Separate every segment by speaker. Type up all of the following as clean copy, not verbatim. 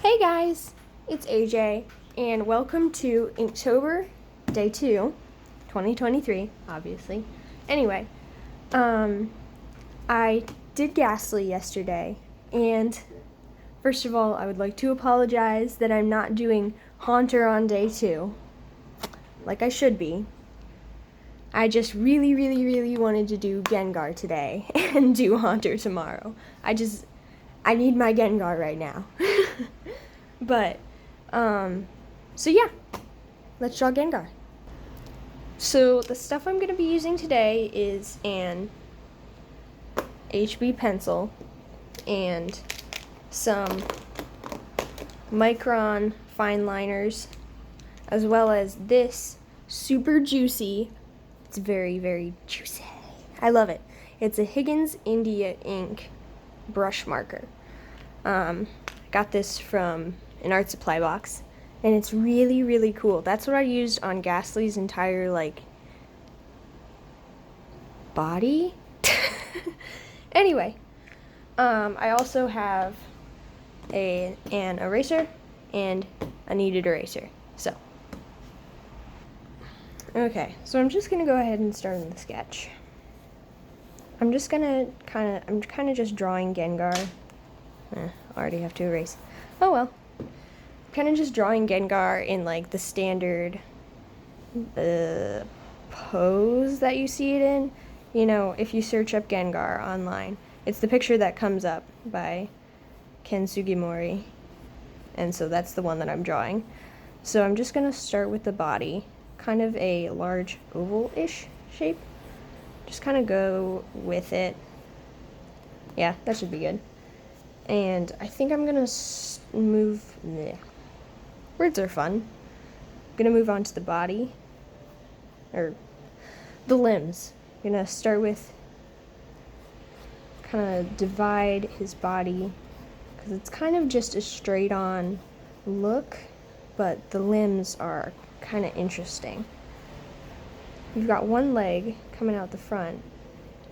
Speaker 1: Hey guys, it's AJ, and welcome to Inktober, day 2, 2023, obviously. Anyway, I did Ghastly yesterday, and first of all, I would like to apologize that I'm not doing Haunter on day 2, like I should be. I just really wanted to do Gengar today and do Haunter tomorrow. I need my Gengar right now. But, so yeah, let's draw Gengar. So the stuff I'm going to be using today is an HB pencil and some Micron fine liners, as well as this super juicy, it's very juicy, I love it. It's a Higgins India ink brush marker. Got this from an art supply box, and it's really cool. That's what I used on Ghastly's entire body. Anyway, I also have an eraser and a kneaded eraser. So okay, so I'm just gonna go ahead and start in the sketch. I'm kind of just drawing Gengar. I already have to erase. Oh well. Kind of just drawing Gengar in the standard pose that you see it in. You know, if you search up Gengar online, it's the picture that comes up by Ken Sugimori, and so that's the one that I'm drawing. So I'm just gonna start with the body, kind of a large oval-ish shape. Just kind of go with it. Yeah, that should be good. And I think I'm gonna move. Words are fun. I'm gonna move on to the body, or the limbs. I'm gonna start with kind of divide his body, because it's kind of just a straight on look, but the limbs are kind of interesting. You've got one leg coming out the front,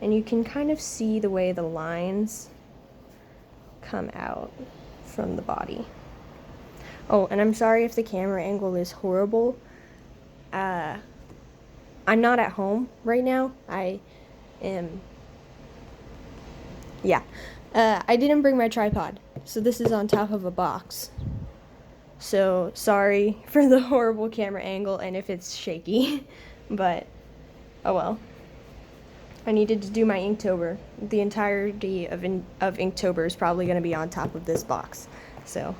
Speaker 1: and you can kind of see the way the lines come out from the body. Oh, and I'm sorry if the camera angle is horrible. I'm not at home right now. I didn't bring my tripod, so this is on top of a box. So sorry for the horrible camera angle and if it's shaky, but oh well. I needed to do my Inktober. The entirety of Inktober is probably going to be on top of this box. So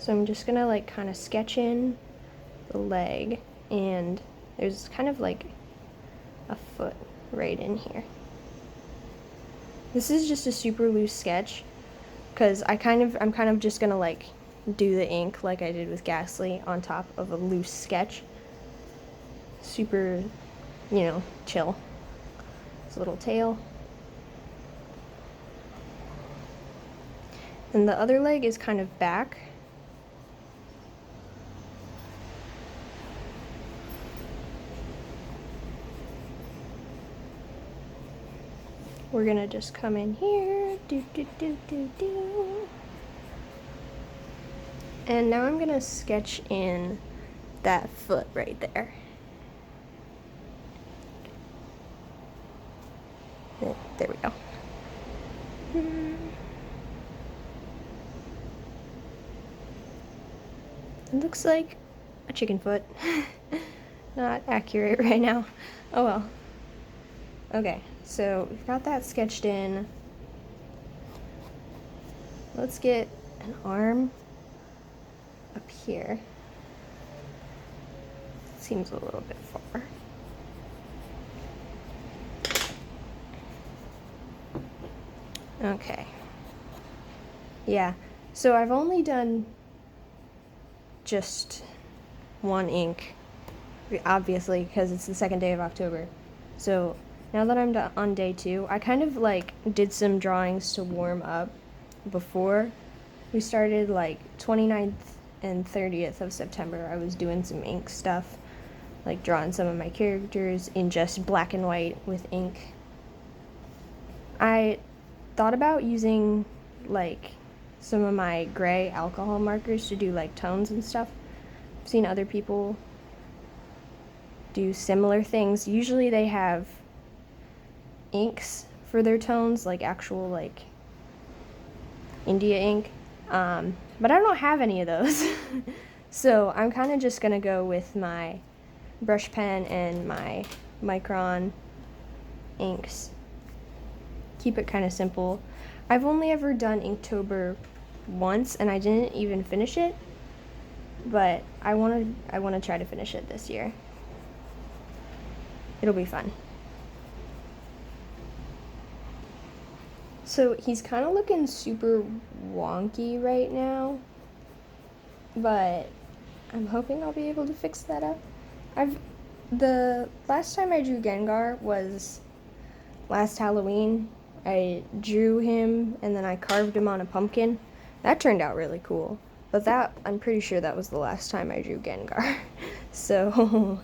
Speaker 1: I'm just going to kind of sketch in the leg, and there's kind of a foot right in here. This is just a super loose sketch because I'm kind of just going to do the ink like I did with Ghastly on top of a loose sketch. Super, chill. His little tail. And the other leg is kind of back. We're gonna just come in here. And now I'm gonna sketch in that foot right there. There we go. It looks like a chicken foot. Not accurate right now. Oh well. Okay, so we've got that sketched in. Let's get an arm up here. Seems a little bit far. Okay. Yeah, so I've only done just one ink, obviously, because it's the second day of October. So now that I'm on day 2, I kind of did some drawings to warm up before we started. 29th and 30th of September, I was doing some ink stuff, drawing some of my characters in just black and white with ink. I thought about using like some of my gray alcohol markers to do like tones and stuff. I've seen other people do similar things. Usually they have inks for their tones, like actual like India ink, but I don't have any of those. So I'm kind of just gonna go with my brush pen and my Micron inks. Keep it kind of simple. I've only ever done Inktober once and I didn't even finish it, but I want to try to finish it this year. It'll be fun. So he's kind of looking super wonky right now, but I'm hoping I'll be able to fix that up. The last time I drew Gengar was last Halloween. I drew him and then I carved him on a pumpkin. That turned out really cool. But I'm pretty sure that was the last time I drew Gengar. So,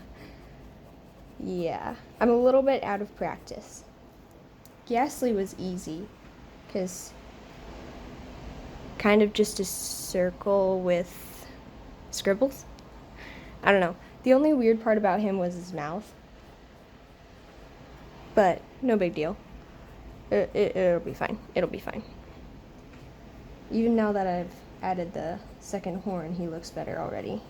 Speaker 1: yeah. I'm a little bit out of practice. Ghastly was easy, because kind of just a circle with scribbles. I don't know. The only weird part about him was his mouth. But no big deal. It'll be fine. It'll be fine. Even now that I've added the second horn, he looks better already.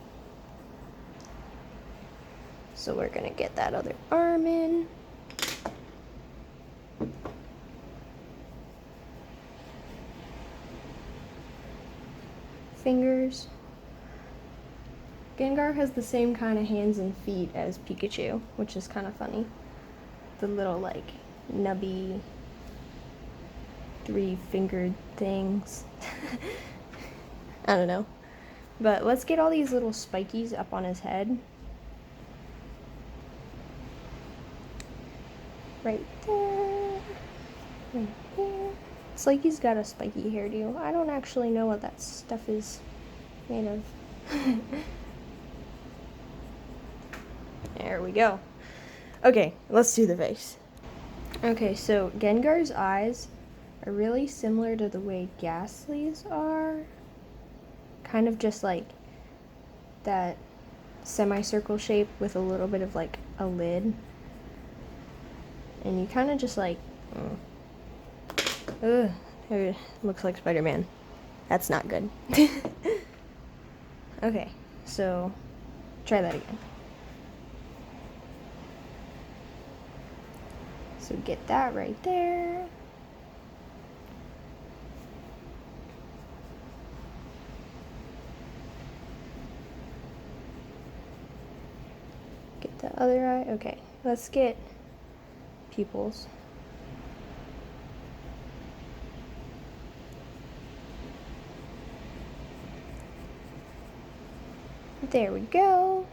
Speaker 1: So we're gonna get that other arm in. Fingers. Gengar has the same kind of hands and feet as Pikachu, which is kind of funny. The little, like, nubby, three-fingered things. I don't know. But let's get all these little spikies up on his head. Right there. Right here. It's like he's got a spiky hairdo. I don't actually know what that stuff is made of. There we go. Okay, let's do the face. Okay, so Gengar's eyes are really similar to the way Ghastly's are. Kind of just like that semicircle shape with a little bit of like a lid. And you kind of just like, ugh, it looks like Spider-Man. That's not good. Okay, so try that again. So get that right there. Get the other eye. Okay, let's get pupils. There we go.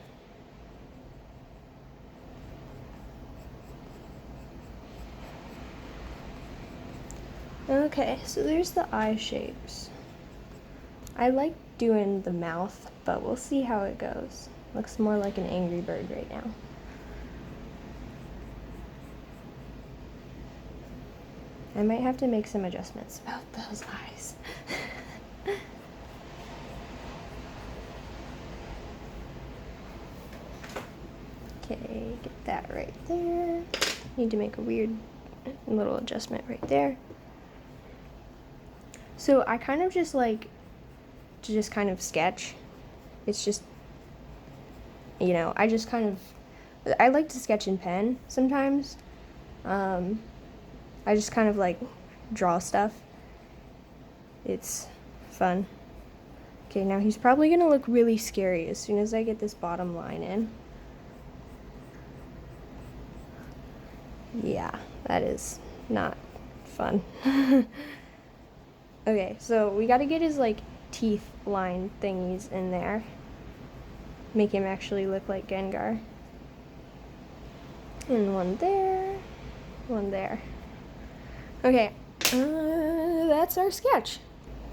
Speaker 1: Okay, so there's the eye shapes. I like doing the mouth, but we'll see how it goes. Looks more like an angry bird right now. I might have to make some adjustments about those eyes. Okay, get that right there. Need to make a weird little adjustment right there. So I kind of just like to just kind of sketch. It's just, you know, I like to sketch in pen sometimes. I just kind of like draw stuff. It's fun. Okay, now he's probably gonna look really scary as soon as I get this bottom line in. Yeah, that is not fun. Okay, so we gotta get his like teeth line thingies in there. Make him actually look like Gengar. And one there, one there. Okay, that's our sketch.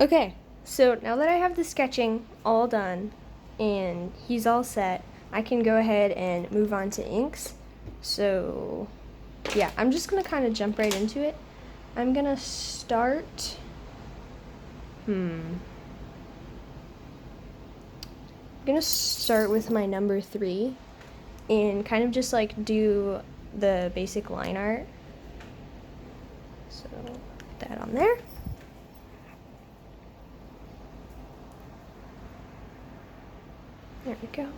Speaker 1: Okay, so now that I have the sketching all done and he's all set, I can go ahead and move on to inks. So yeah, I'm just gonna kind of jump right into it. I'm gonna start I'm gonna start with my number 3 and kind of just like do the basic line art. So put that on there. There we go.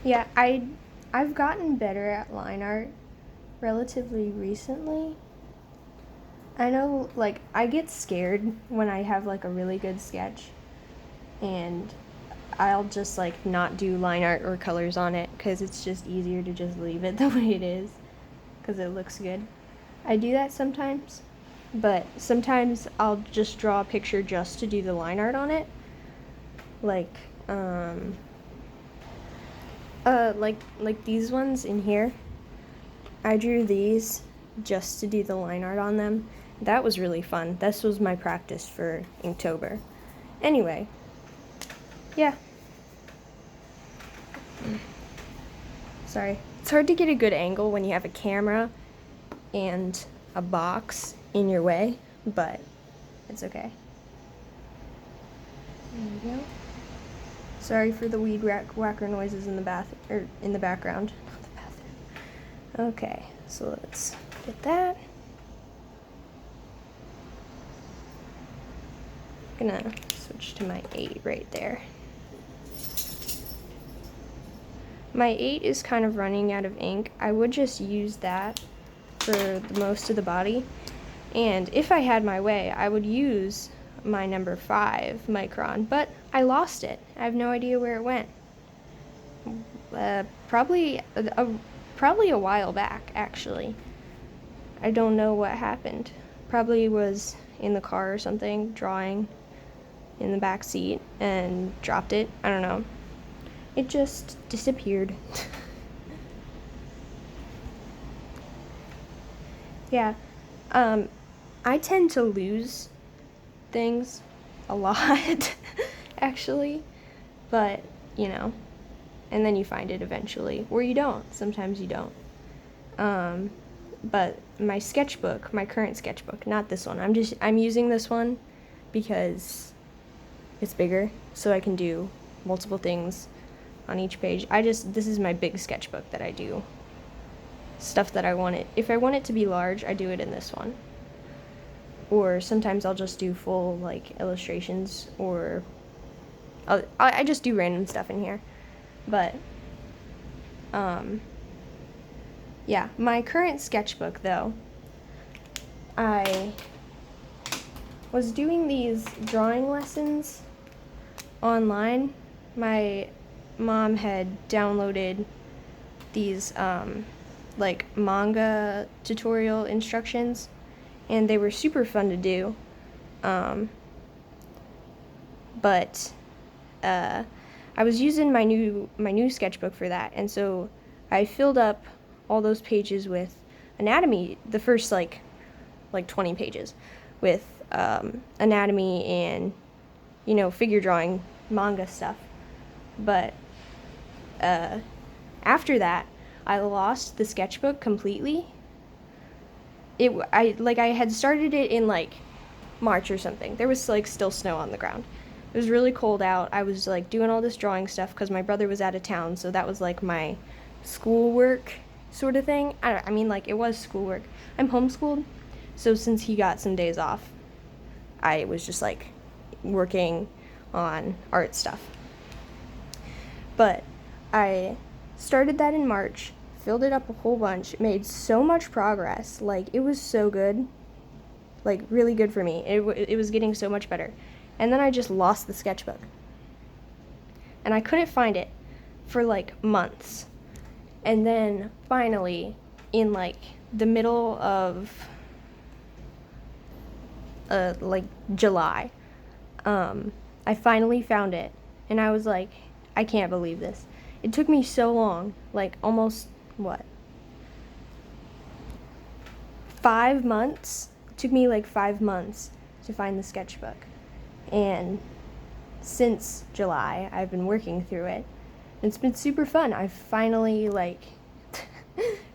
Speaker 1: Yeah, I've gotten better at line art relatively recently. I know, like, I get scared when I have like a really good sketch and I'll just like not do line art or colors on it because it's just easier to just leave it the way it is because it looks good. I do that sometimes, but sometimes I'll just draw a picture just to do the line art on it. Like these ones in here. I drew these just to do the line art on them. That was really fun. This was my practice for Inktober. Anyway, yeah. Sorry. It's hard to get a good angle when you have a camera and a box in your way, but it's okay. There we go. Sorry for the weed whacker noises in the in the background. Not the bathroom. Okay, so let's get that. I'm gonna switch to my 8 right there. My 8 is kind of running out of ink. I would just use that for the most of the body. And if I had my way, I would use my number 5 micron, but I lost it. I have no idea where it went. Probably a while back, actually. I don't know what happened. Probably was in the car or something, drawing in the back seat and dropped it. I don't know. It just disappeared. Yeah. I tend to lose things a lot, actually, but, you know, and then you find it eventually, or you don't. Sometimes you don't. But my sketchbook, my current sketchbook, not this one. I'm using this one because it's bigger, so I can do multiple things on each page. This is my big sketchbook that I do stuff that I want it. If I want it to be large, I do it in this one. Or sometimes I'll just do full, like, illustrations, or I just do random stuff in here. But, yeah, my current sketchbook, though, I was doing these drawing lessons online. My mom had downloaded these, like, manga tutorial instructions, and they were super fun to do. But I was using my new sketchbook for that, and so I filled up all those pages with anatomy, the first like 20 pages with anatomy and, you know, figure drawing, manga stuff. But after that, I lost the sketchbook completely. I had started it in like March or something. There was like still snow on the ground. It was really cold out. I was like doing all this drawing stuff because my brother was out of town, so that was like my schoolwork sort of thing. I mean, like, it was schoolwork. I'm homeschooled, so since he got some days off, I was just like working on art stuff. But I started that in March, filled it up a whole bunch, made so much progress. Like, it was so good, like, really good for me. It was getting so much better. And then I just lost the sketchbook. And I couldn't find it for like months. And then finally, in like the middle of like July, I finally found it. And I was like, I can't believe this. It took me so long, like almost, what, 5 months? It took me like 5 months to find the sketchbook. And since July, I've been working through it. It's been super fun. I finally, like,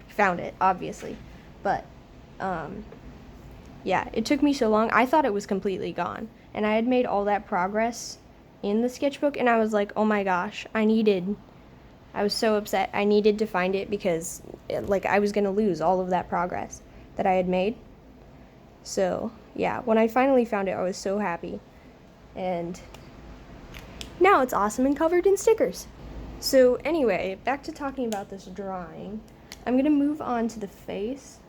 Speaker 1: found it, obviously. But, yeah, it took me so long. I thought it was completely gone. And I had made all that progress in the sketchbook, and I was like, oh my gosh, I was so upset. I needed to find it because, like, I was going to lose all of that progress that I had made. So, yeah, when I finally found it, I was so happy. And now it's awesome and covered in stickers. So, anyway, back to talking about this drawing. I'm going to move on to the face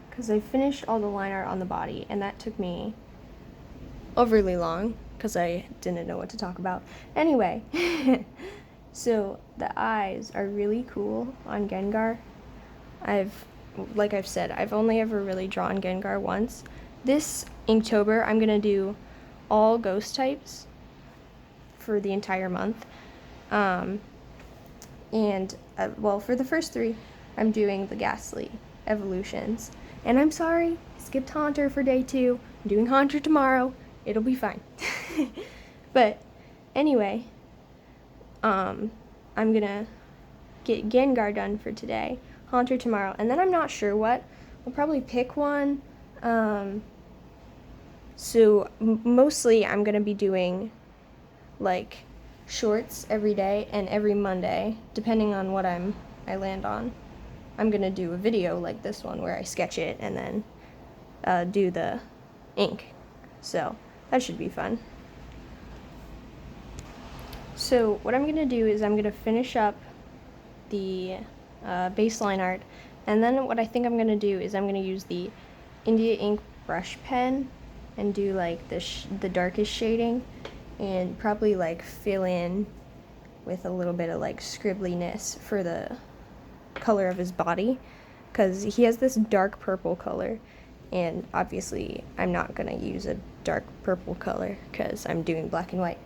Speaker 1: because I finished all the line art on the body, and that took me overly long because I didn't know what to talk about. Anyway, so the eyes are really cool on Gengar. Like I've said, I've only ever really drawn Gengar once. This Inktober, I'm gonna do all ghost types for the entire month. Well, for the first 3, I'm doing the Ghastly evolutions. And I'm sorry, I skipped Haunter for day 2. I'm doing Haunter tomorrow. It'll be fine. But anyway, I'm gonna get Gengar done for today, Haunter tomorrow, and then I'm not sure what. I'll probably pick one. So mostly I'm gonna be doing like shorts every day, and every Monday, depending on what I land on, I'm gonna do a video like this one where I sketch it and then do the ink. So that should be fun. So what I'm gonna do is I'm gonna finish up the baseline art, and then what I think I'm gonna do is I'm gonna use the India ink brush pen and do like the darkest shading, and probably like fill in with a little bit of like scribbliness for the color of his body, because he has this dark purple color, and obviously I'm not gonna use a dark purple color because I'm doing black and white,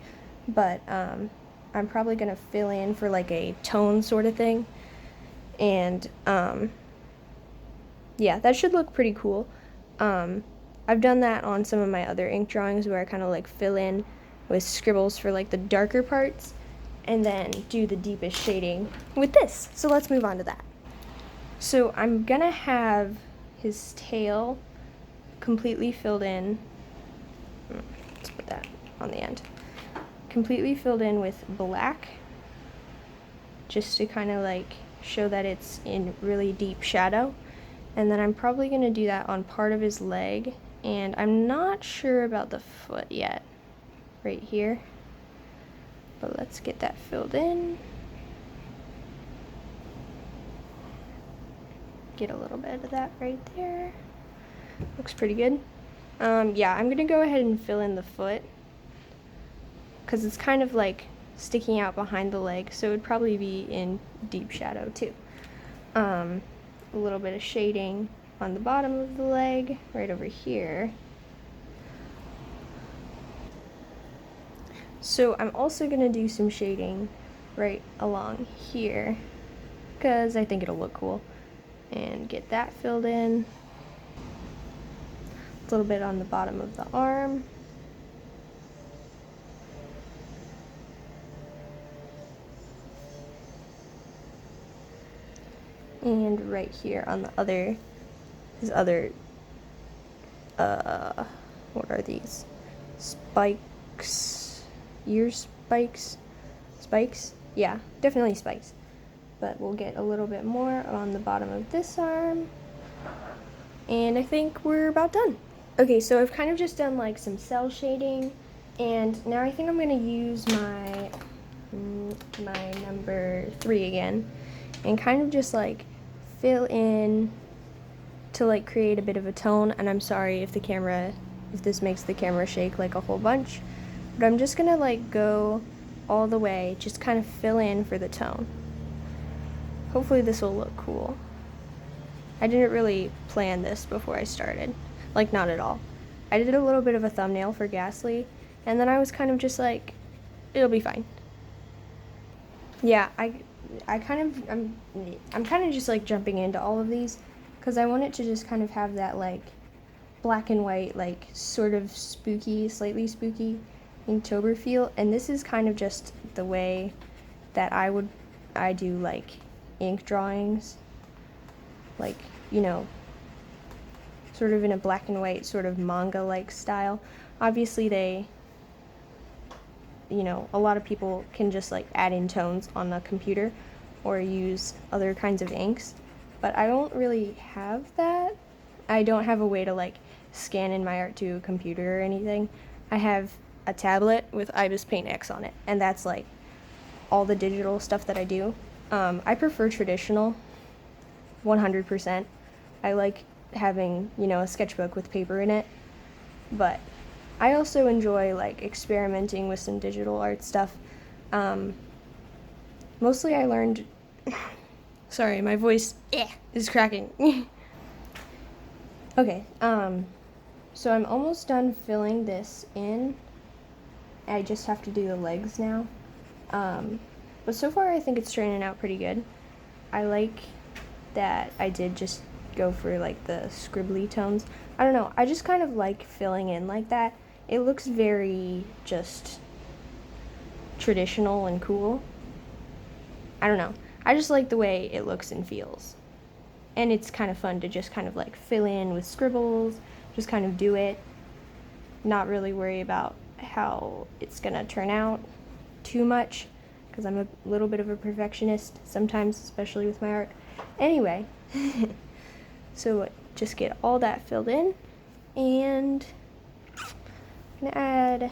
Speaker 1: but I'm probably gonna fill in for like a tone sort of thing, and yeah, that should look pretty cool. I've done that on some of my other ink drawings where I kind of like fill in with scribbles for like the darker parts and then do the deepest shading with this. So let's move on to that. So I'm gonna have his tail completely filled in. Let's put that on the end. Completely filled in with black, just to kind of like show that it's in really deep shadow. And then I'm probably gonna do that on part of his leg, and I'm not sure about the foot yet, right here. But let's get that filled in. Get a little bit of that right there. Looks pretty good. Yeah, I'm gonna go ahead and fill in the foot because it's kind of like sticking out behind the leg, so it would probably be in deep shadow too. A little bit of shading on the bottom of the leg, right over here. So I'm also gonna do some shading right along here because I think it'll look cool, and get that filled in. A little bit on the bottom of the arm. And right here on the other, his other, what are these? Spikes? Ear spikes? Spikes? Yeah, definitely spikes. But we'll get a little bit more on the bottom of this arm. And I think we're about done. Okay, so I've kind of just done like some cell shading, and now I think I'm gonna use my number 3 again, and kind of just like fill in to like create a bit of a tone. And I'm sorry if this makes the camera shake like a whole bunch, but I'm just gonna like go all the way, just kind of fill in for the tone. Hopefully this will look cool. I didn't really plan this before I started, like not at all. I did a little bit of a thumbnail for Ghastly, and then I was kind of just like, it'll be fine. Yeah, I'm kind of just like jumping into all of these because I want it to just kind of have that like black and white, like sort of spooky, slightly spooky Inktober feel. And this is kind of just the way that I do like ink drawings, like, you know, sort of in a black and white sort of manga-like style. Obviously they, a lot of people can just like add in tones on the computer or use other kinds of inks, but I don't really have that. I don't have a way to like scan in my art to a computer or anything. I have a tablet with IBIS Paint X on it, and that's like all the digital stuff that I do. I prefer traditional 100%. I like having, a sketchbook with paper in it, but I also enjoy like experimenting with some digital art stuff. Mostly I learned, sorry, my voice is cracking. Okay, so I'm almost done filling this in. I just have to do the legs now. But so far I think it's turning out pretty good. I like that I did just go for like the scribbly tones. I don't know, I just kind of like filling in like that. It looks very just traditional and cool. I don't know, I just like the way it looks and feels. And it's kind of fun to just kind of like fill in with scribbles, just kind of do it, not really worry about how it's gonna turn out too much, because I'm a little bit of a perfectionist sometimes, especially with my art. Anyway, so just get all that filled in, and I'm gonna add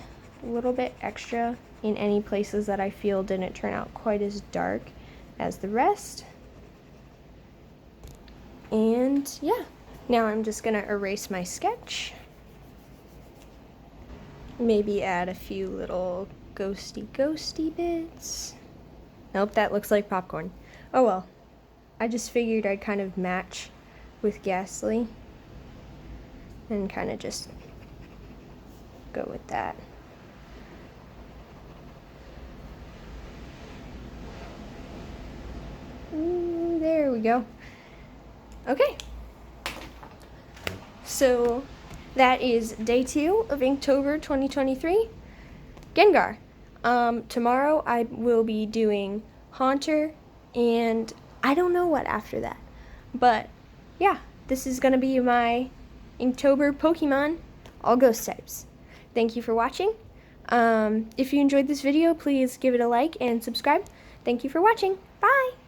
Speaker 1: a little bit extra in any places that I feel didn't turn out quite as dark as the rest. And yeah, now I'm just gonna erase my sketch. Maybe add a few little ghosty bits. Nope, that looks like popcorn. Oh well, I just figured I'd kind of match with Ghastly and kind of just go with that. Ooh, there we go. Okay, so that is day 2 of Inktober 2023. Gengar. Tomorrow I will be doing Haunter, and I don't know what after that. But yeah, this is gonna be my Inktober Pokemon, all ghost types. Thank you for watching. If you enjoyed this video, please give it a like and subscribe. Thank you for watching. Bye!